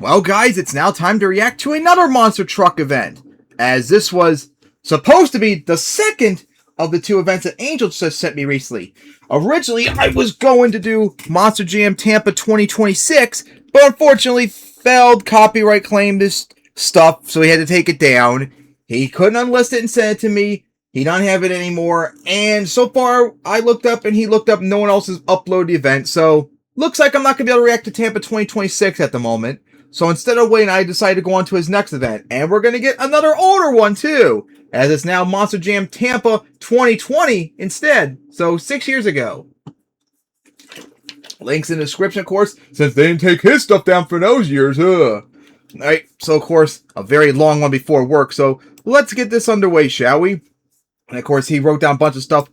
Well, guys, it's now time to react to another monster truck event, as this was supposed to be the second of the two events that Angel just sent me recently. Originally, I was going to do Monster Jam Tampa 2026, but unfortunately failed copyright claim this stuff, so he had to take it down. He couldn't unlist it and send it to me. He don't have it anymore, and so far, I looked up and he looked up, no one else has uploaded the event, so looks like I'm not going to be able to react to Tampa 2026 at the moment. So instead of waiting, I decided to go on to his next event. And we're going to get another older one, too. As it's now Monster Jam Tampa 2020 instead. So 6 years ago. Links in the description, of course, since they didn't take his stuff down for those years. Alright, so of course, a very long one before work. So let's get this underway, shall we? And of course, he wrote down a bunch of stuff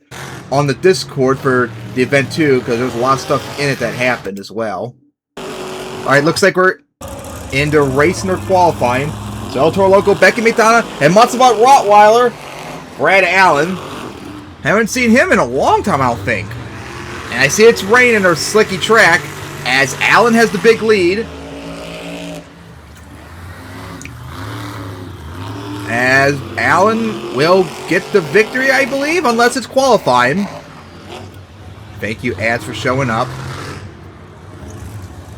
on the Discord for the event, too. Because there's a lot of stuff in it that happened as well. Alright, looks like we're into racing or qualifying. So El Toro Loco, Becky McDonough, and Matsubat Rottweiler, Brad Allen. Haven't seen him in a long time, I don't think. And I see it's raining or slicky track, as Allen has the big lead. As Allen will get the victory, I believe, unless it's qualifying. Thank you, ads, for showing up.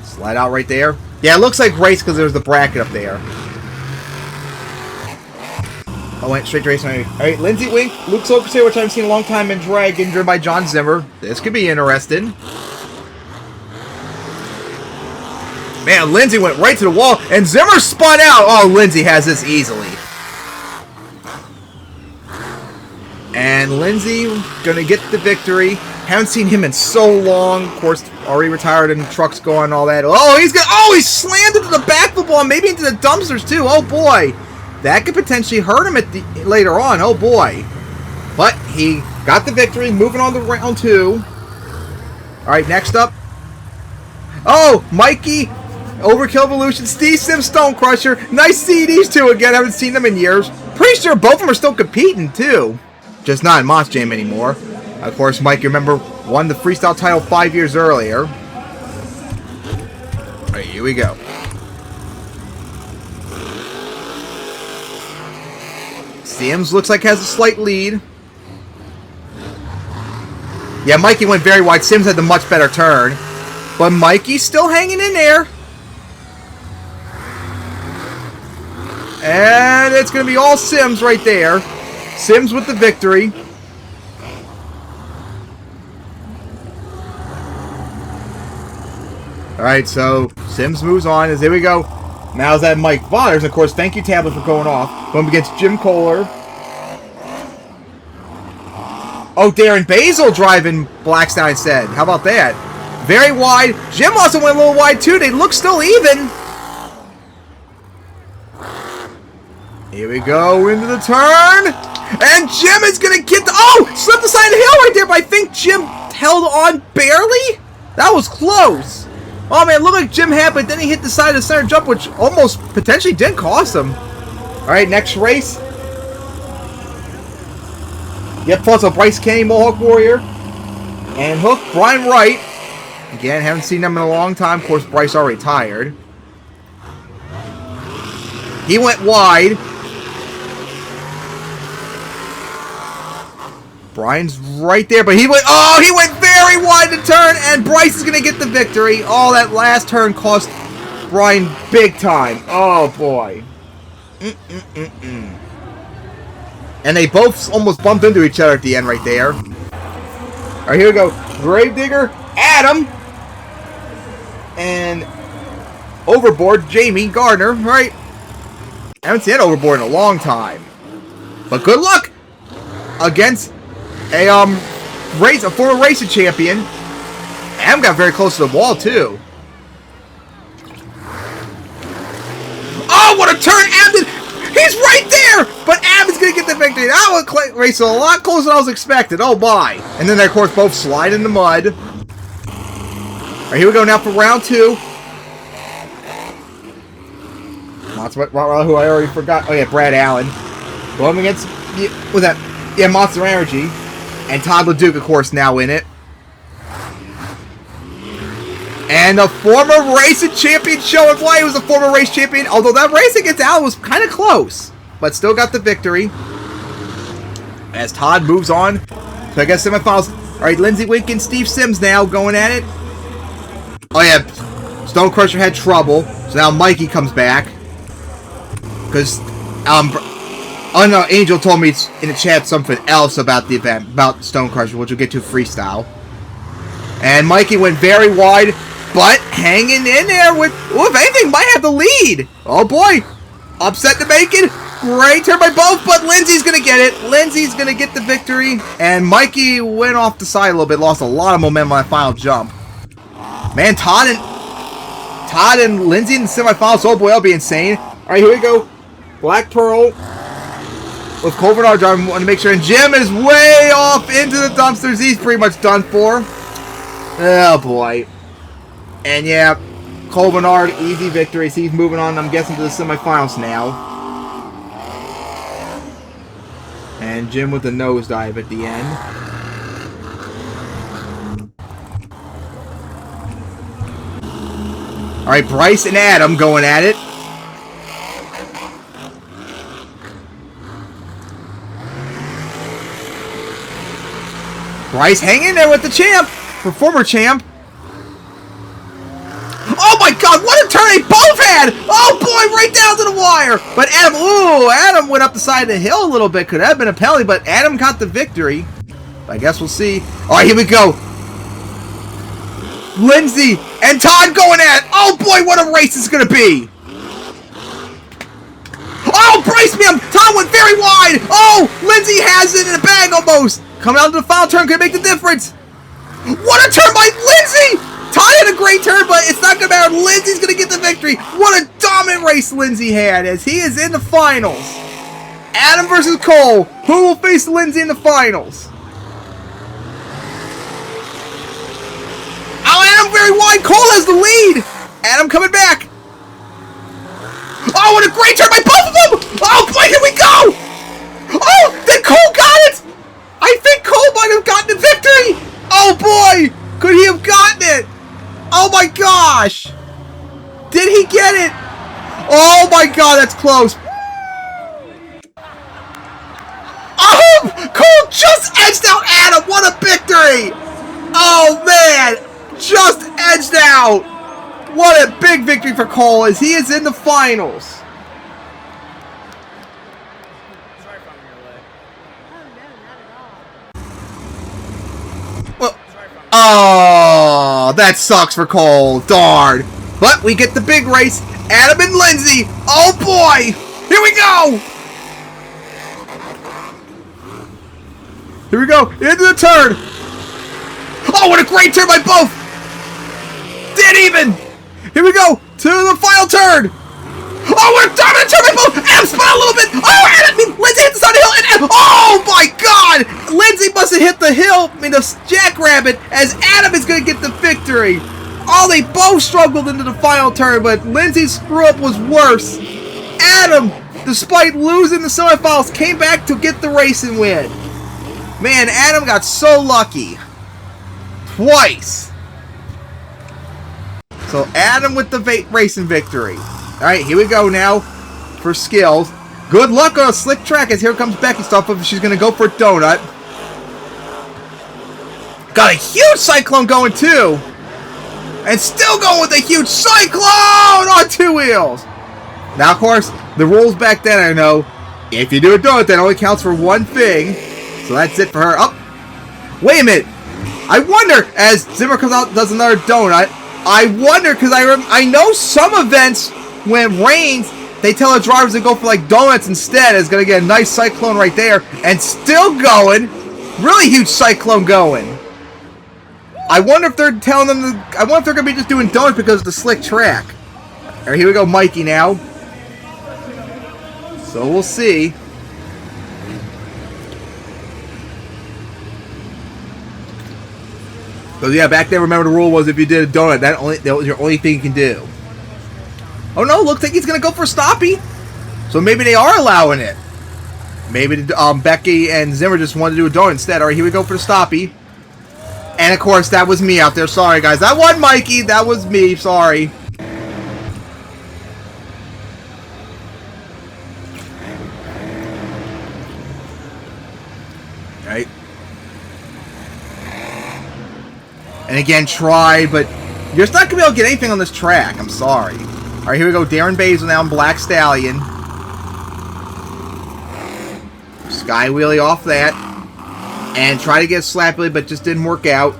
Slide out right there. Yeah, it looks like race because there's the bracket up there. I went straight to race. Alright, Lindsay Wink, Luke Silverstein, which I haven't seen in a long time, and Dragon, driven by John Zimmer. This could be interesting. Man, Lindsay went right to the wall, and Zimmer spun out. Oh, Lindsay has this easily. And Lindsay gonna get the victory. Haven't seen him in so long. Of course, already retired and trucks going and all that. Oh, he slammed into the back of the ball, maybe into the dumpsters too. Oh boy, that could potentially hurt him later on. Oh boy, but he got the victory. Moving on to round 2. All right, next up. Oh, Mikey, Overkill Evolution, Steve Sims, Stone Crusher. Nice to see these two again. I haven't seen them in years. Pretty sure both of them are still competing too, just not in Monster Jam anymore. Of course, Mike, you remember, won the freestyle title 5 years earlier. Alright, here we go. Sims looks like has a slight lead. Yeah, Mikey went very wide. Sims had the much better turn. But Mikey's still hanging in there. And it's going to be all Sims right there. Sims with the victory. Alright, so Sims moves on. As here we go. Now is that Mike Vodders. Of course, thank you, Tablet, for going off. Going against Jim Kohler. Oh, Darren Basil driving Blackstown instead. How about that? Very wide. Jim also went a little wide, too. They look still even. Here we go into the turn. And Jim is going to get the... Oh! Slipped the side of the hill right there, but I think Jim held on barely? That was close. Oh man, it looked like Jim had, but then he hit the side of the center jump, which almost potentially did cost him. Alright, next race. Yep, plus a Bryce Kenny, Mohawk Warrior. And Hook, Brian Wright. Again, haven't seen them in a long time. Of course, Bryce already retired. He went wide. Brian's right there, but he went very wide to turn, and Bryce is going to get the victory. Oh, that last turn cost Brian big time. Oh, boy. And they both almost bumped into each other at the end right there. All right, here we go. Gravedigger, Adam, and Overboard, Jamie Gardner. All right. I haven't seen Overboard in a long time. But good luck against a former racing champion. Adam got very close to the wall too. Oh, what a turn! Adam did. He's right there, but Adam's gonna get the victory. That was race a lot closer than I was expected. Oh my! And then they, of course, both slide in the mud. All right, here we go now for round 2. Who I already forgot. Oh yeah, Brad Allen. Going against, was that? Yeah, Monster Energy. And Todd LeDuc, of course, now in it. And And the former racing champion showing why he was a former race champion. Although that race against Al was kind of close. But still got the victory. As Todd moves on. So I guess semifinals. Alright, Lindsey Wink and Steve Sims now going at it. Oh yeah, Stone Crusher had trouble. So now Mikey comes back. Because, oh no, Angel told me in the chat something else about the event. About Stone Crusher, which we'll get to freestyle. And Mikey went very wide. But hanging in there with, if anything, might have the lead. Oh boy. Upset to make it. Great turn by both, but Lindsay's going to get it. Lindsay's going to get the victory. And Mikey went off the side a little bit. Lost a lot of momentum on that final jump. Man, Todd and Lindsay in the semifinals. Oh boy, that'll be insane. All right, here we go. Black Pearl with Cole Bernard driving. Want to make sure. And Jim is way off into the dumpsters. He's pretty much done for. Oh boy. And yeah, Cole Bernard, easy victories. He's moving on, I'm guessing, to the semifinals now. And Jim with the nosedive at the end. Alright, Bryce and Adam going at it. Bryce hanging there with the champ, the former champ. Oh my god, what a turn they both had! Oh boy, right down to the wire! But Adam went up the side of the hill a little bit. Could have been a penalty, but Adam got the victory. I guess we'll see. Alright, here we go. Lindsay and Todd going at it. Oh boy, what a race it's going to be! Oh, brace me! Todd went very wide! Oh, Lindsay has it in a bag almost! Coming out to the final turn could make the difference. What a turn by Lindsay! Todd had a great turn, but it's not going to matter. Lindsay's going to get the victory. What a dominant race Lindsay had as he is in the finals. Adam versus Cole. Who will face Lindsay in the finals? Oh, Adam very wide. Cole has the lead. Adam coming back. Oh, what a great turn by both of them. Oh, boy, here we go. Oh, then Cole got it. I think Cole might have gotten the victory. Oh, boy. Could he have gotten it? Oh my gosh! Did he get it? Oh my god, that's close. Oh! Cole just edged out Adam! What a victory! Oh man! Just edged out! What a big victory for Cole as he is in the finals. Oh, that sucks for Cole. Darn. But we get the big race. Adam and Lindsay. Oh, boy. Here we go. Here we go. Into the turn. Oh, what a great turn by both. Dead even. Here we go. To the final turn. Oh, what a dominant turn by both. Adam spun a little bit. Oh, Lindsay hit the side of the hill. And Adam, oh, my God. Lindsay must have hit the hill in the jackrabbit as Adam is going to get the victory. Oh, they both struggled into the final turn, but Lindsay's screw-up was worse. Adam, despite losing the semifinals, came back to get the race and win. Man, Adam got so lucky. Twice. So, Adam with the racing victory. Alright, here we go now for skills. Good luck on a slick track as here comes Becky stuff. She's going to go for a donut. Got a huge cyclone going too. And still going with a huge cyclone on two wheels. Now, of course, the rules back then, I know, if you do a donut, that only counts for one thing. So that's it for her. Oh, wait a minute. I wonder, as Zimmer comes out and does another donut, I wonder, because I know some events, when it rains, they tell the drivers to go for like donuts instead. It's going to get a nice cyclone right there. And still going. Really huge cyclone going. I wonder if they're telling them I wonder if they're going to be just doing donuts because of the slick track. Alright, here we go, Mikey now. So we'll see. So yeah, back then, remember the rule was if you did a donut, that was your only thing you can do. Oh no, looks like he's going to go for a stoppie. So maybe they are allowing it. Maybe Becky and Zimmer just wanted to do a donut instead. Alright, here we go for the stoppie. And of course, that was me out there. Sorry, guys. That wasn't Mikey. That was me. Sorry. Right. And again, tried, but you're just not going to be able to get anything on this track. I'm sorry. All right, here we go. Darren Basil now in Black Stallion. Sky wheelie off that. And try to get Slappily, but just didn't work out.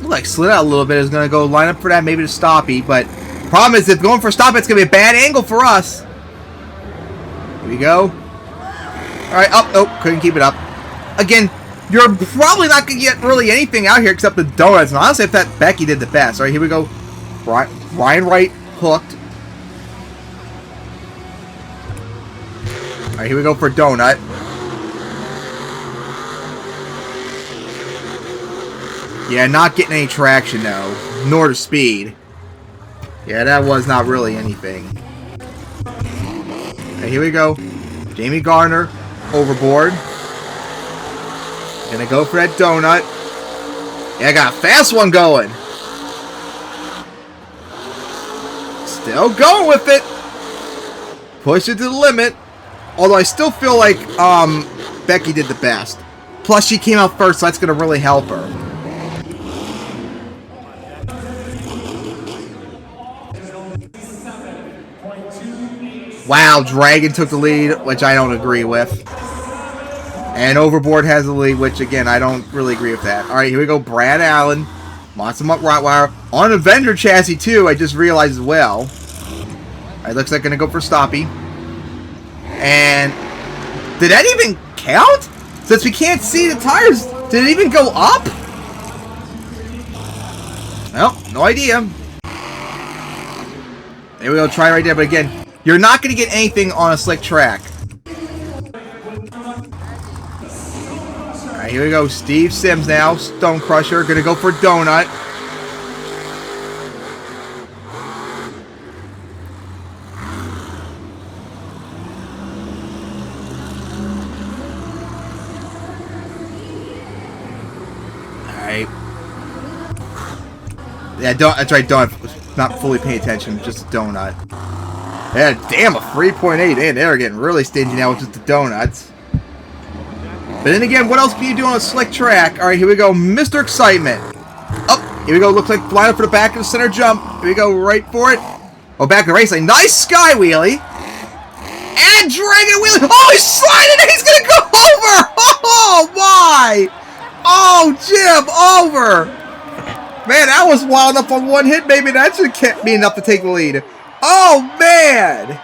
Looked like slid out a little bit. Is going to go line up for that, maybe to Stoppy. But problem is, if going for Stoppy, it's going to be a bad angle for us. Here we go. Alright, up. Oh, couldn't keep it up. Again, you're probably not going to get really anything out here except the donuts. And honestly, if that Becky did the best. Alright, here we go. Ryan Wright hooked. Alright, here we go for donut. Yeah, not getting any traction, though. Nor the speed. Yeah, that was not really anything. Okay, here we go. Jamie Garner, overboard. Gonna go for that donut. Yeah, I got a fast one going. Still going with it. Push it to the limit. Although I still feel like Becky did the best. Plus, she came out first, so that's gonna really help her. Wow, Dragon took the lead, which I don't agree with. And Overboard has the lead, which, again, I don't really agree with that. Alright, here we go. Brad Allen. Monster Mutt Rottweiler. On Avenger chassis, too, I just realized as well. Alright, looks like going to go for Stoppy. And did that even count? Since we can't see the tires, did it even go up? Well, no idea. There we go, try right there, but again, you're not going to get anything on a slick track. Alright, here we go. Steve Sims now. Stone Crusher. Going to go for Donut. Alright. Yeah, that's right, Donut. Not fully paying attention. Just a donut. Yeah, damn, a 3.8. Man, they're getting really stingy now with just the donuts. But then again, what else can you do on a slick track? Alright, here we go. Mr. Excitement. Up. Here we go. Looks like flying up for the back of the center jump. Here we go. Right for it. Oh, back to the race lane. Nice sky wheelie. And Dragon wheelie. Oh, he's sliding. He's going to go over. Oh, why? Oh, Jim, over. Man, that was wild enough on one hit. Maybe that should have kept me enough to take the lead. Oh, man!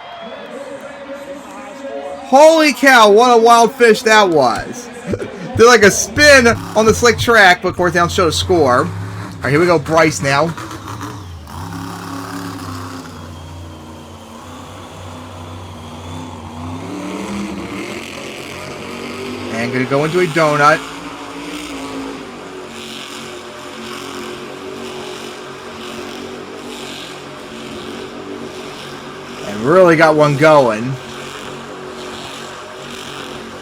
Holy cow, what a wild fish that was. Did like a spin on the slick track, but of course they don't show the score. Alright, here we go, Bryce now. And gonna go into a donut. Really got one going.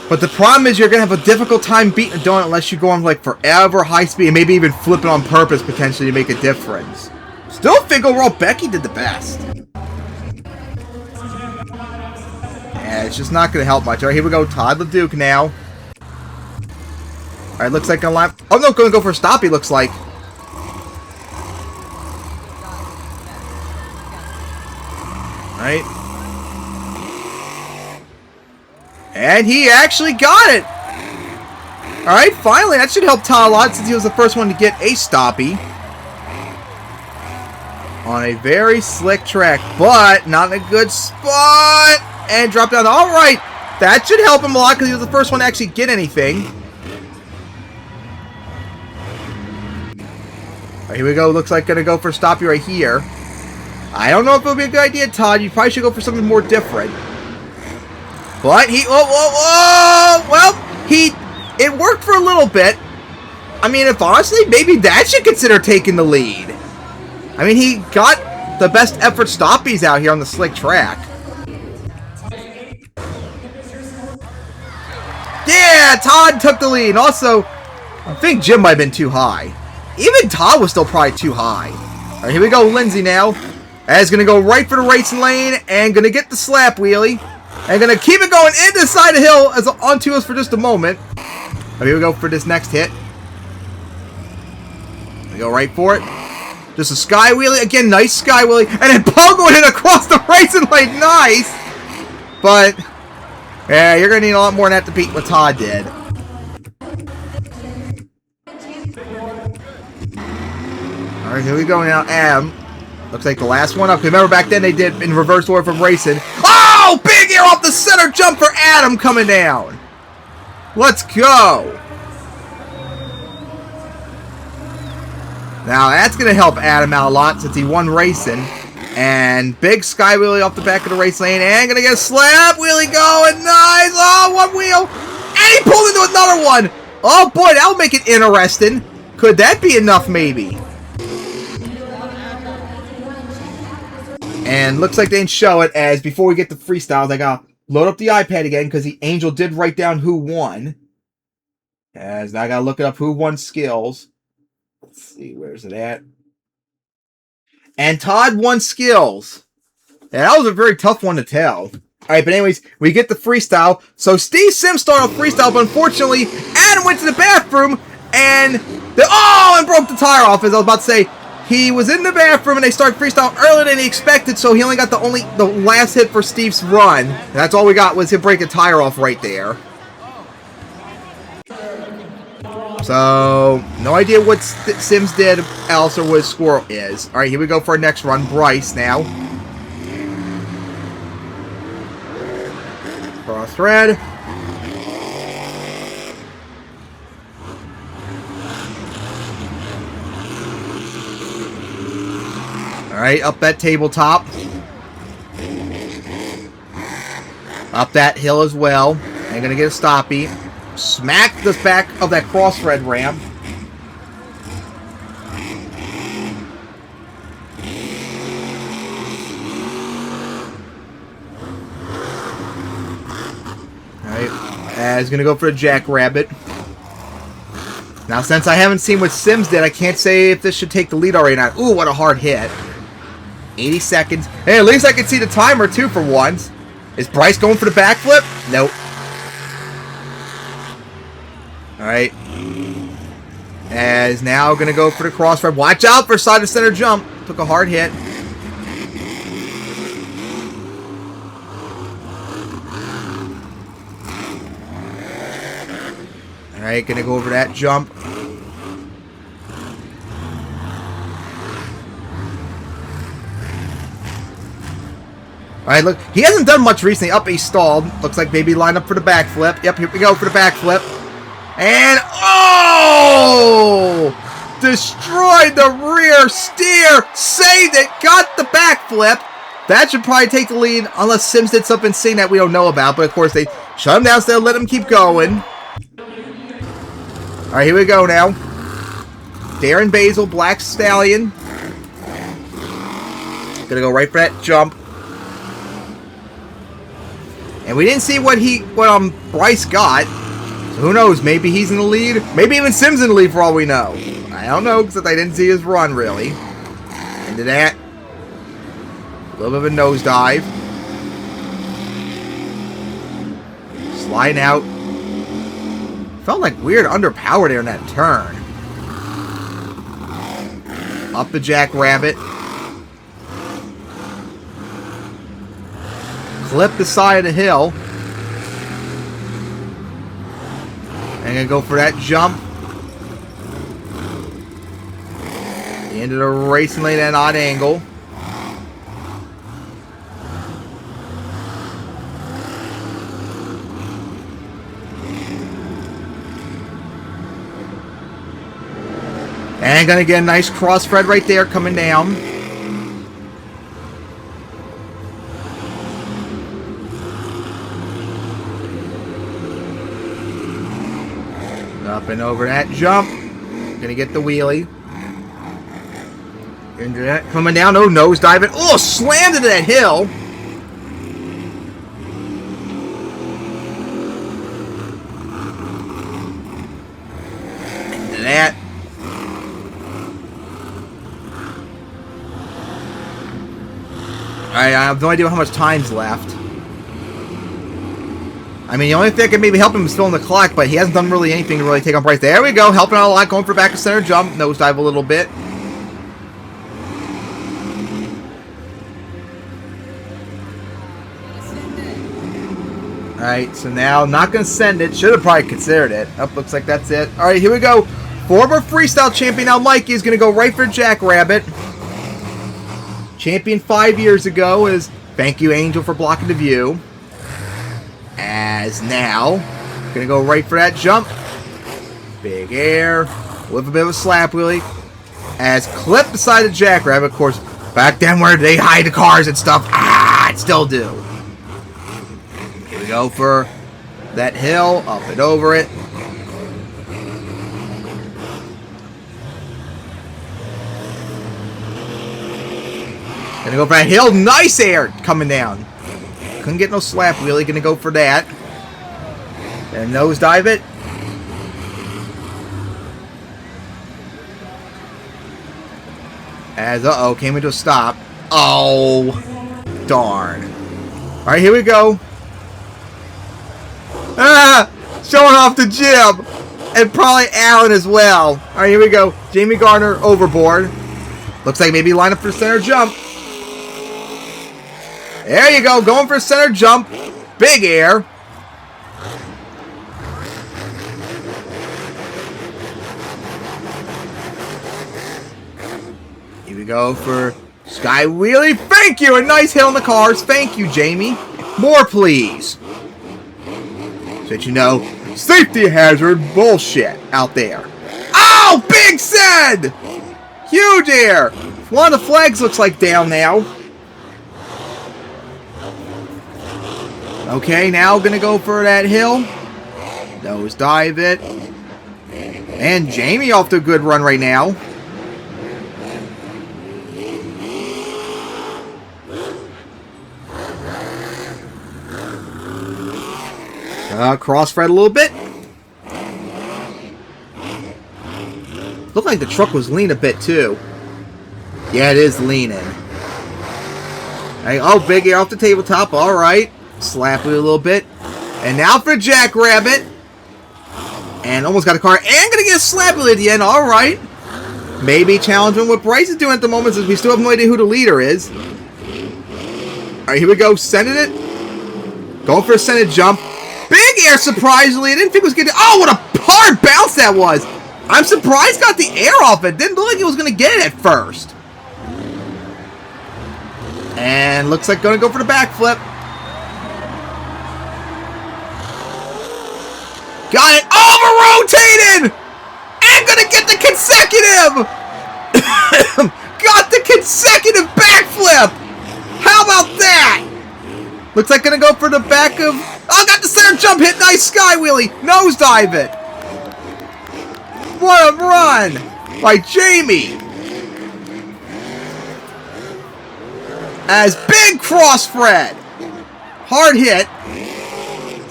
But the problem is you're going to have a difficult time beating a donut unless you go on like forever high speed and maybe even flip it on purpose potentially to make a difference. Still think overall Becky did the best. Yeah, it's just not going to help much. Alright, here we go. Todd LeDuc now. Alright, looks like a lap. Oh no, going to go for a Stoppy, looks like. Right. And he actually got it. Alright, finally. That should help Todd a lot since he was the first one to get a Stoppy. On a very slick track, but not in a good spot. And drop down. Alright. That should help him a lot because he was the first one to actually get anything. Alright, here we go. Looks like going to go for Stoppy right here. I don't know if it would be a good idea, Todd. You probably should go for something more different. But he... Well, it worked for a little bit. I mean, if honestly, maybe that should consider taking the lead. I mean, he got the best effort stoppies out here on the slick track. Yeah, Todd took the lead. Also, I think Jim might have been too high. Even Todd was still probably too high. All right, here we go, Lindsay now. As going to go right for the racing lane and going to get the slap wheelie. And going to keep it going into the side of the hill as onto us for just a moment. Right, here we go for this next hit. We go right for it. Just a sky wheelie. Again, nice sky wheelie. And then Pogo hit across the racing lane. Nice. But, yeah, you're going to need a lot more than that to beat what Todd did. All right, here we go now. Adam. Looks like the last one up. Remember back then they did in reverse order from racing. Oh! Big air off the center jump for Adam coming down. Let's go. Now that's going to help Adam out a lot since he won racing. And big sky wheelie off the back of the race lane. And going to get a slap wheelie going. Nice. Oh, one wheel. And he pulled into another one. Oh boy, that'll make it interesting. Could that be enough maybe? And looks like they didn't show it, as before we get the freestyles, I gotta load up the iPad again because the Angel did write down who won. As now I gotta look it up who won skills. Let's see, where's it at? And Todd won skills. Yeah, that was a very tough one to tell. Alright, but anyways, we get the freestyle. So Steve Sims started off freestyle, but unfortunately, Adam went to the bathroom and and broke the tire off, as I was about to say. He was in the bathroom and they started freestyle earlier than he expected, so he only got the last hit for Steve's run. And that's all we got was him break a tire off right there. So, no idea what Sims did else or what his score is. Alright, here we go for our next run. Bryce now. Cross thread. Alright, up that tabletop. Up that hill as well. And gonna get a stoppie. Smack the back of that cross thread ramp. Alright. He's gonna go for a jackrabbit. Now, since I haven't seen what Sims did, I can't say if this should take the lead already or not. Ooh, what a hard hit. 80 seconds. Hey, at least I can see the timer, too, for once. Is Bryce going for the backflip? Nope. Alright. As now going to go for the crossfire. Watch out for side to center jump. Took a hard hit. Alright, going to go over that jump. Alright, look, he hasn't done much recently. Up, he stalled. Looks like maybe lined up for the backflip. Yep, here we go for the backflip. And, oh! Destroyed the rear steer. Saved it. Got the backflip. That should probably take the lead, unless Sims did something insane that we don't know about. But, of course, they shut him down instead of let him keep going. Alright, here we go now. Darren Basil, Black Stallion. Gonna go right for that jump. And we didn't see what Bryce got. So who knows? Maybe he's in the lead. Maybe even Sims in the lead for all we know. I don't know, because I didn't see his run, really. Into that. A little bit of a nosedive. Sliding out. Felt like weird underpower there in that turn. Up the jackrabbit. Clip the side of the hill. And gonna go for that jump. Into the racing lane at an odd angle. And gonna get a nice cross thread right there coming down. Up and over that jump. Gonna get the wheelie. Into that. Coming down. Oh, nosedive it. Oh, slammed into that hill. Into that. I have no idea how much time's left. I mean, the only thing that can maybe help him is filling the clock, but he hasn't done really anything to really take on Bryce. There we go, helping out a lot, going for back to center jump, nosedive a little bit. Alright, so now, not going to send it. Should have probably considered it. Oh, looks like that's it. Alright, here we go. Former freestyle champion, now Mikey, is going to go right for Jackrabbit. Champion 5 years ago is thank you, Angel, for blocking the view. As now, going to go right for that jump. Big air. With a bit of a slap wheelie. As clip beside the Jackrabbit, of course, back then where they hide the cars and stuff. Ah, it still do. Here we go for that hill, up and over it. Gonna go for that hill. Nice air coming down. Couldn't get no slap wheelie. Gonna go for that. And nosedive it. As, uh-oh, came into a stop. Oh, darn. Alright, here we go. Ah! Showing off the Jim. And probably Alan as well. Alright, here we go. Jamie Gardner overboard. Looks like maybe line up for center jump. There you go, going for center jump. Big air. Here we go for sky wheelie. Thank you, a nice hill in the cars. Thank you, Jamie. More, please. So that you know, safety hazard bullshit out there. Oh, big send! Huge air. One of the flags looks like down now. Okay, now gonna go for that hill. Nosedive it. And Jamie off to a good run right now. Cross Fred a little bit. Looked like the truck was lean a bit too. Yeah, it is leaning. Hey, oh, big air off the tabletop. All right. Slap it a little bit. And now for Jackrabbit. And almost got a car. And gonna get a slap at the end. All right. Maybe challenging what Bryce is doing at the moment, since we still have no idea who the leader is. All right, here we go. Sending it. Going for a sended jump. Big air, surprisingly. I didn't think it was going to... Oh, what a hard bounce that was. I'm surprised got the air off it. Didn't look like it was going to get it at first. And looks like going to go for the backflip. Got it. Over-rotated! And going to get the consecutive! Got the consecutive backflip! How about that? Looks like going to go for the back of... Oh, got the center jump hit. Nice sky wheelie. Nosedive it. What a run by Jamie. As big cross Fred. Hard hit.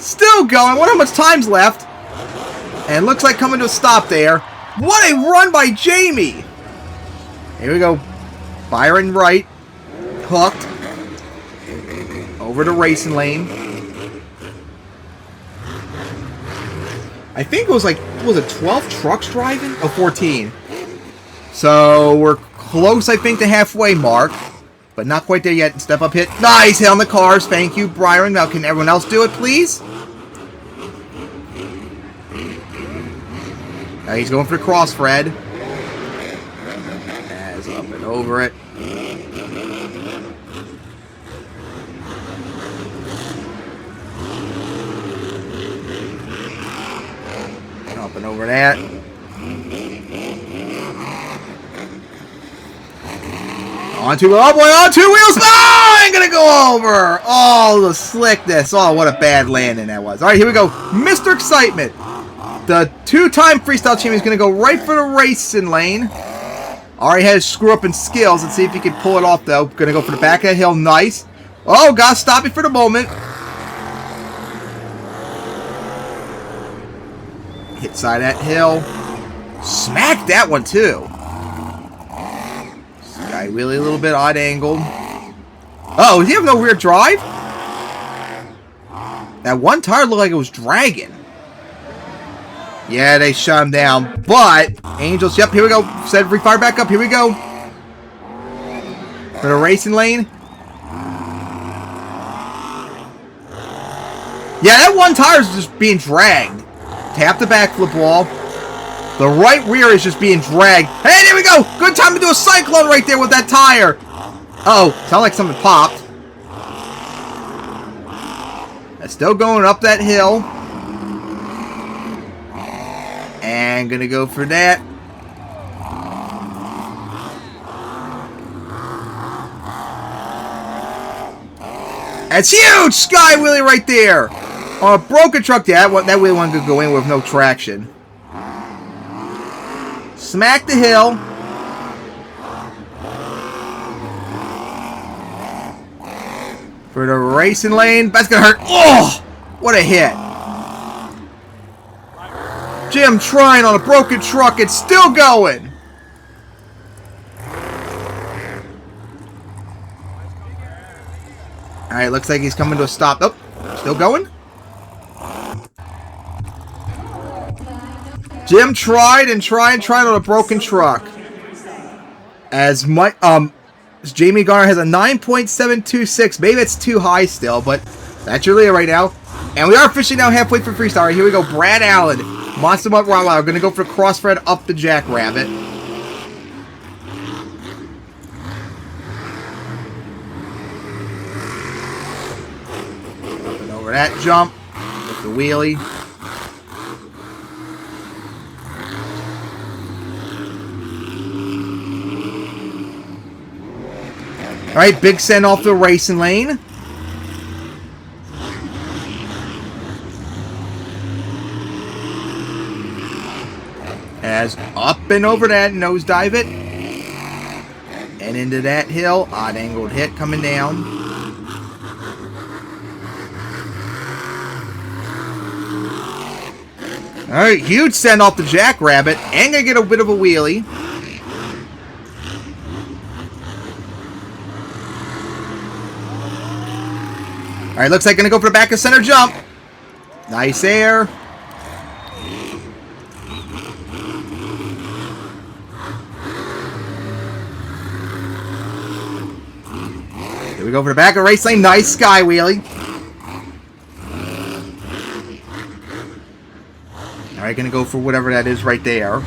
Still going. Wonder how much time's left. And looks like coming to a stop there. What a run by Jamie. Here we go. Byron right. Hooked. Over to racing lane. I think it was like, was it 12 trucks driving? Oh, 14. So we're close, I think, to halfway mark. But not quite there yet. Step up hit. Nice hit on the cars. Thank you, Byron. Now can everyone else do it, please? Now he's going for the cross, Fred. As up and over it. Up and over that. On two, oh boy, on two wheels. Oh, I'm gonna go over. Oh, the slickness. Oh, what a bad landing that was. All right, here we go. Mr. Excitement. The two-time freestyle champion is gonna go right for the racing lane. Already had a screw up in skills. Let's see if he can pull it off, though. Gonna go for the back of the hill. Nice. Oh, gotta stop it for the moment. Hit side of that hill. Smack that one, too. Sky wheelie a little bit odd angled. Oh, does he have no rear drive? That one tire looked like it was dragging. Yeah, they shut him down. But, Angels, yep, here we go. Set free fire back up. Here we go. For the racing lane. Yeah, that one tire is just being dragged. Tap the backflip wall. The right rear is just being dragged. Hey, there we go. Good time to do a cyclone right there with that tire. Uh-oh, sounded like something popped. That's still going up that hill. And gonna go for that. That's huge! Sky wheelie right there. On a broken truck, yeah, that wheel one could go in with no traction. Smack the hill. For the racing lane. That's gonna hurt. Oh! What a hit. Jim trying on a broken truck. It's still going. Alright, looks like he's coming to a stop. Oh, still going? Jim tried on a broken truck. As Jamie Garner has a 9.726. Maybe it's too high still, but that's your leader right now. And we are officially now halfway for freestyle. Right, here we go. Brad Allen. Monster Mutt Rottweiler. Going to go for the crossfred up the Jackrabbit. Up and over that jump. With the wheelie. Alright, big send off the racing lane. As up and over that, nosedive it. And into that hill. Odd angled hit coming down. Alright, huge send off the Jackrabbit. And gonna get a bit of a wheelie. Alright, looks like gonna go for the back of center jump. Nice air. Here we go for the back of race lane. Nice sky wheelie. Alright, gonna go for whatever that is right there.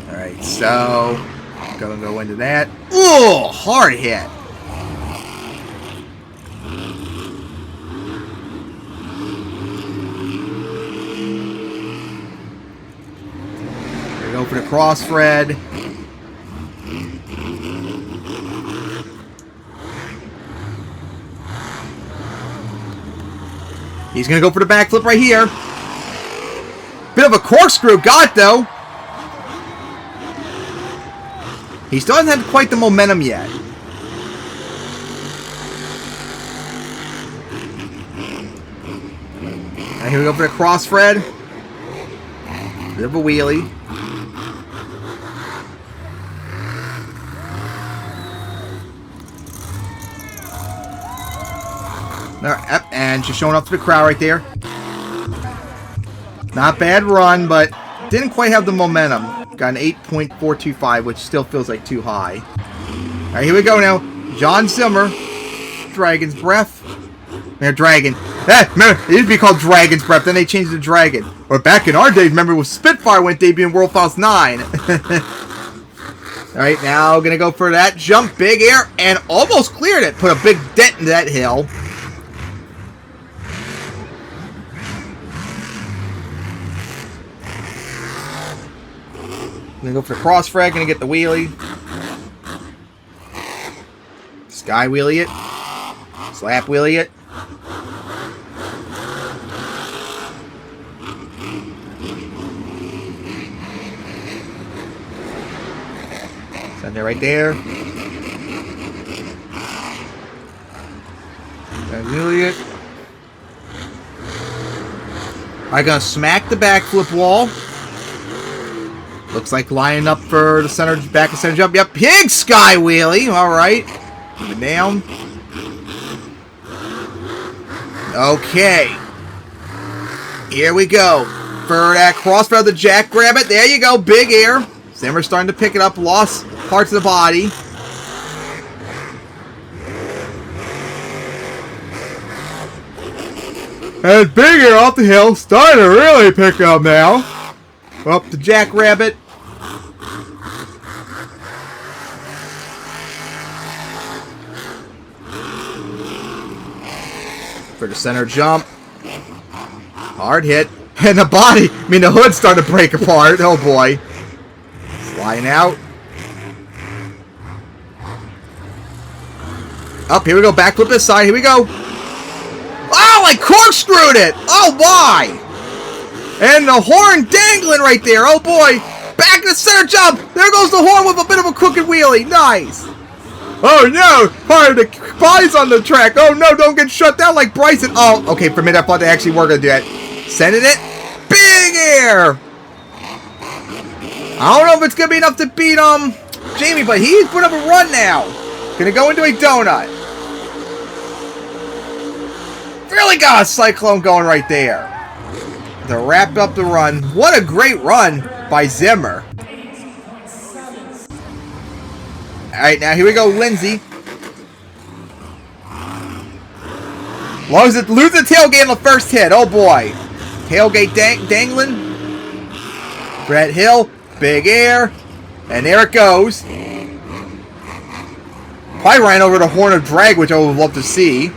Alright, so gonna go into that. Ooh, hard hit. Here we go for the crossfred. He's gonna go for the backflip right here. Bit of a corkscrew, got it though. He still doesn't have quite the momentum yet. And here we go for the crossfred. Bit of a wheelie. And just showing up to the crowd right there. Not bad run, but didn't quite have the momentum. Got an 8.425, which still feels like too high. Alright, here we go now. John Zimmer. Dragon's Breath. Dragon. Remember, it used to be called Dragon's Breath, then they changed it to Dragon. Or back in our days, remember, with Spitfire went debut in World Finals 9. Alright, now gonna go for that jump. Big air, and almost cleared it. Put a big dent into that hill. Gonna go for the crossfrag, gonna get the wheelie. Sky wheelie it. Slap wheelie it. And they're right there. That's really it. I'm gonna smack the backflip wall. Looks like lining up for the center, back and center jump. Yep, pig sky wheelie. All right, keep it down. Okay, here we go for that crossbar of the jackrabbit. There you go, big air. Zimmer's starting to pick it up. Lost parts of the body. And big air off the hill, starting to really pick up now. Up the jackrabbit. For the center jump. Hard hit. And the body, the hood's starting to break apart. Oh boy. Sliding out. Up, here we go. Backflip this side. Here we go. Oh, I corkscrewed it! Oh, why? And the horn dangling right there. Oh, boy. Back to the center jump. There goes the horn with a bit of a crooked wheelie. Nice. Oh, no. The body's on the track. Oh, no. Don't get shut down like Bryson. Oh, okay. For a minute, I thought they actually were going to do that. Sending it. Big air. I don't know if it's going to be enough to beat Jamie, but he's put up a run now. Going to go into a donut. Really got a cyclone going right there. To wrap up the run. What a great run by Zimmer. Alright, now here we go, Lindsay. Loses the tailgate on the first hit. Oh boy. Tailgate dangling. Brett Hill. Big air. And there it goes. Probably ran over the horn of drag, which I would love to see.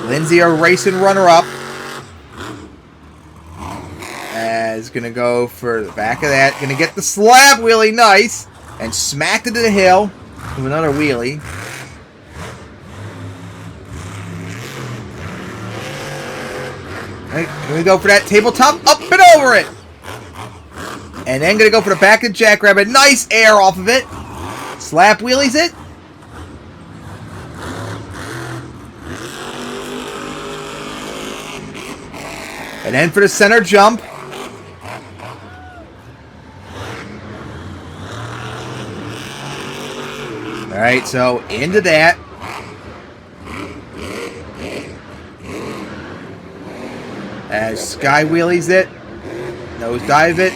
Lindsay, a racing runner-up. Is going to go for the back of that. Going to get the slab wheelie, nice. And smacked it to the hill with another wheelie. Right, going to go for that tabletop, up and over it. And then going to go for the back of the jackrabbit. Nice air off of it. Slap wheelies it. And then for the center jump. Alright, so into that. As Sky wheelies it. Nose dive it.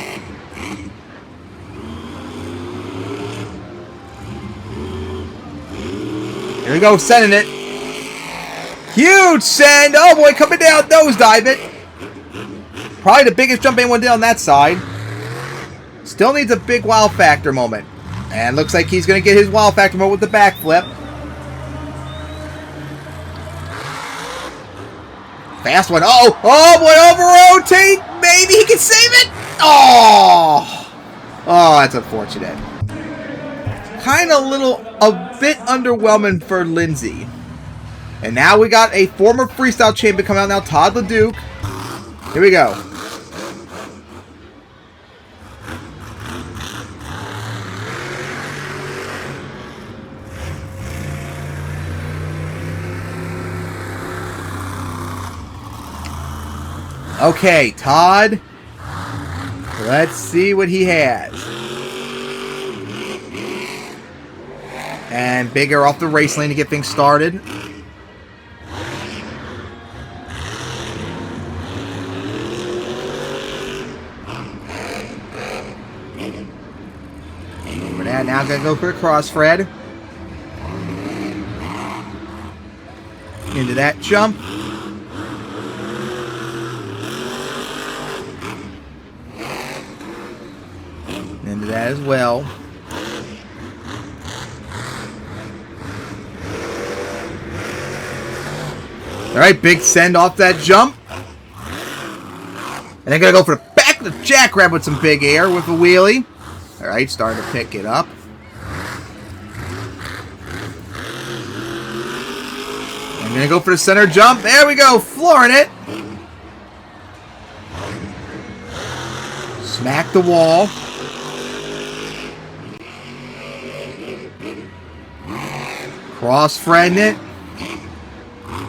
Here we go, sending it. Huge send. Oh boy, coming down. Nose dive it. Probably the biggest jump anyone did on that side. Still needs a big wow factor moment. And looks like he's going to get his wow factor moment with the backflip. Fast one. Oh boy, over-rotate. Maybe he can save it. Oh, that's unfortunate. Kind of a bit underwhelming for Lindsay. And now we got a former freestyle champion coming out now, Todd LeDuc. Here we go. Okay, Todd. Let's see what he has. And bigger off the race lane to get things started. Over that, now I'm going to go for a cross, Fred. Into that jump. Into that as well. Alright, big send off that jump. And then gonna go for the back of the jackrabbit with some big air with a wheelie. Alright, starting to pick it up. I'm gonna go for the center jump. There we go, flooring it. Smack the wall. Cross-threading it.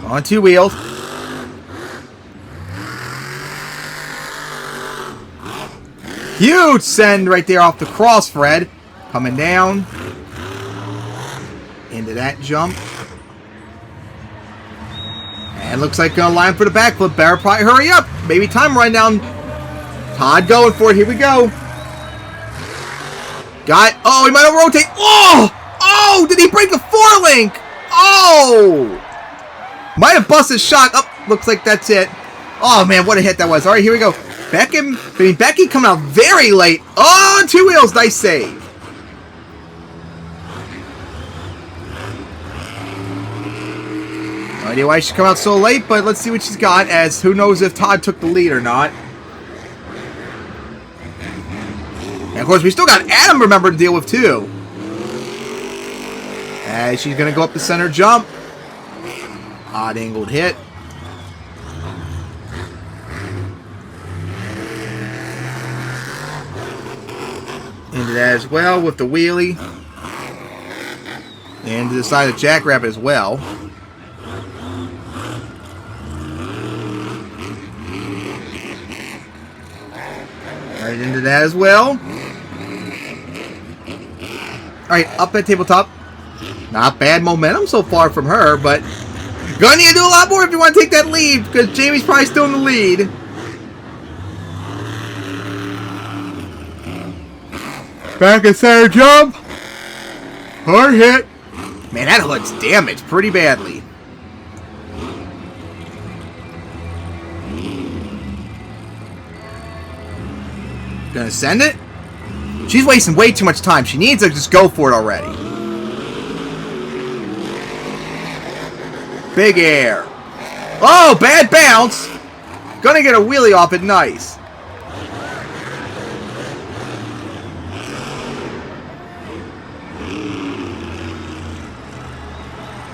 On 2 wheels. Huge send right there off the cross-thread. Coming down. Into that jump. And looks like a line for the backflip. Better probably hurry up. Maybe time run down. Todd going for it. Here we go. Got. Oh, he might have rotate. Oh! Oh! Did he break the forelink? Oh! Might have busted his shot. Oh, looks like that's it. Oh, man, what a hit that was. All right, here we go. Becky coming out very late. Oh, on 2 wheels. Nice save. No idea why she come out so late, but let's see what she's got, as who knows if Todd took the lead or not. And of course, we still got Adam, remember, to deal with, too. As she's going to go up the center jump. Odd angled hit. Into that as well with the wheelie. And to the side of the jackrabbit as well. Right into that as well. Alright, up at tabletop. Not bad momentum so far from her, but gonna need to do a lot more if you want to take that lead, because Jamie's probably still in the lead. Back and center jump. Hard hit. Man, that hood's damaged pretty badly. Gonna send it? She's wasting way too much time. She needs to just go for it already. Big air. Oh, bad bounce. Gonna get a wheelie off it. Nice.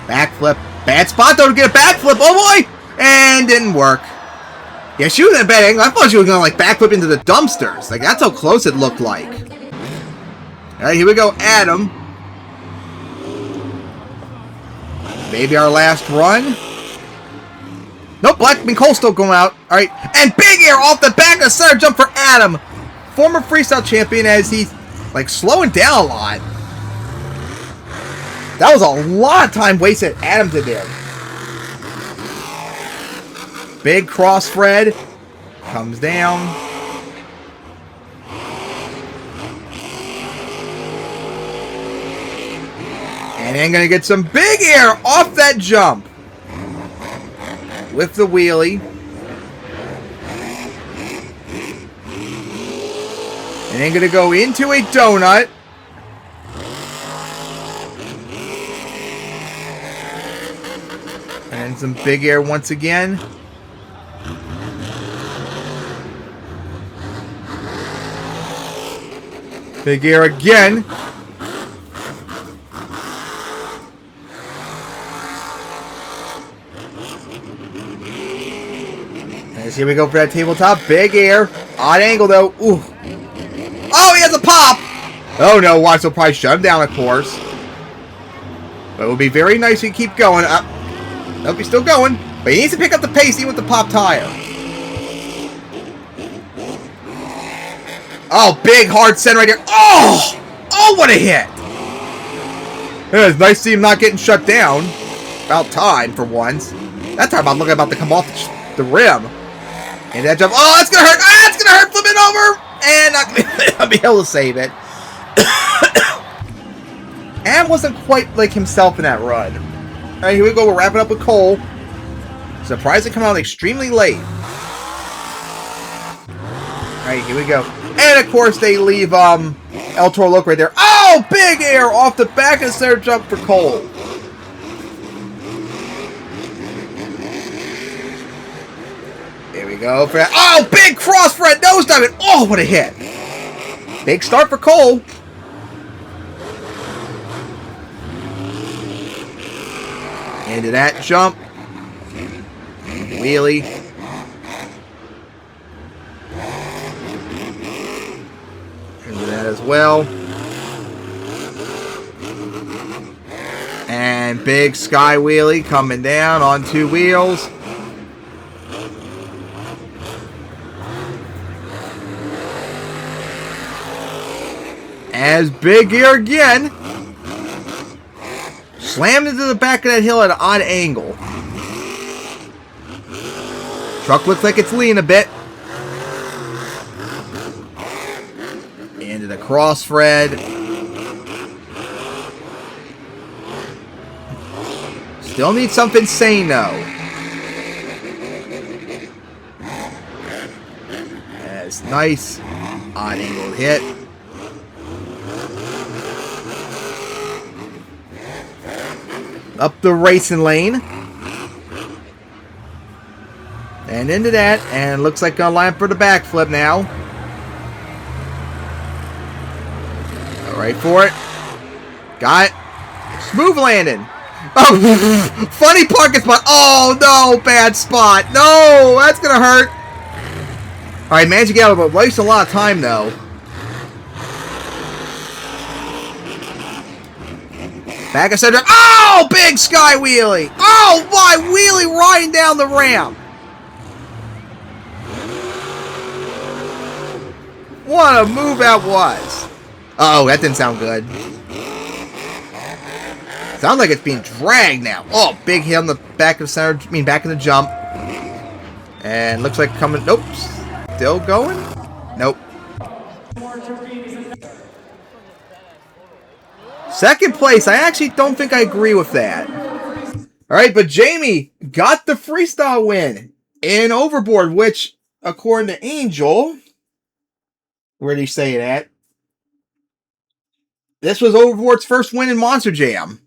Backflip. Bad spot though to get a backflip. Oh boy! And didn't work. Yeah, she was at a bad angle. I thought she was gonna like backflip into the dumpsters. Like that's how close it looked like. Alright, here we go, Adam. Maybe our last run. Nope, Cole's still going out. Alright, and big air off the back of center jump for Adam. Former freestyle champion, as he's like slowing down a lot. That was a lot of time wasted Adam did there. Big cross thread. Comes down. And then gonna get some big air off that jump. With the wheelie. And then gonna go into a donut. And some big air once again. Big air again. And here we go for that tabletop. Big air. Odd angle though. Ooh. Oh, he has a pop! Oh no, watch, he'll probably shut him down, of course. But it would be very nice if you keep going. Nope, he's still going. But he needs to pick up the pace even with the pop tire. Oh, big hard send right here. Oh! Oh, what a hit! Yeah, it's nice to see him not getting shut down. About time for once. That time I'm looking about to come off the rim. And that jump. Oh, that's gonna hurt! Ah, it's gonna hurt! Flip it over! And not gonna be able to save it. And wasn't quite like himself in that run. Alright, here we go. We're wrapping up with Cole. Surprised to come out extremely late. Alright, here we go. And of course they leave El Toro Loco right there. Oh, big air off the back of center jump for Cole. Here we go for that. Oh, big cross front nose dive. Oh, what a hit. Big start for Cole. Into that jump. Wheelie. Into that as well. And And big sky wheelie coming down on 2 wheels. As big gear again. Slammed into the back of that hill at an odd angle. Truck looks like it's leaning a bit. Into the crossthread. Still need something sane though. That's nice. Odd angle hit. Up the racing lane. And into that. And looks like gonna line up for the backflip now. Right for it. Got it. Smooth landing. Oh, funny parking spot. Oh, no. Bad spot. No, that's going to hurt. All right, managed to get out of it. Wastes a lot of time, though. Back of center. Oh, big sky wheelie. Oh, my wheelie riding down the ramp. What a move that was. Uh-oh, that didn't sound good. Sounds like it's being dragged now. Oh, big hit on the back of the center. I mean, back in the jump. And looks like coming. Nope. Still going? Nope. Second place. I actually don't think I agree with that. All right, but Jamie got the freestyle win in Overboard, which, according to Angel, where did he say it at? This was Overboard's first win in Monster Jam.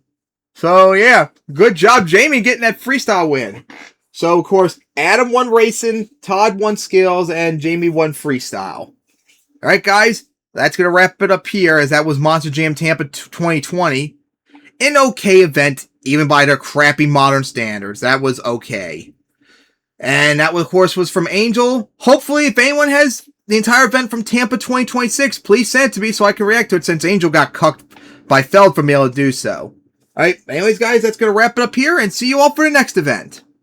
So, yeah, good job, Jamie, getting that freestyle win. So, of course, Adam won racing, Todd won skills, and Jamie won freestyle. All right, guys, that's going to wrap it up here, as that was Monster Jam Tampa 2020. An okay event, even by their crappy modern standards. That was okay. And that, of course, was from Angel. Hopefully, if anyone has the entire event from Tampa 2026, please send it to me so I can react to it, since Angel got cucked by Feld for being able to do so. Alright, anyways guys, that's going to wrap it up here, and see you all for the next event.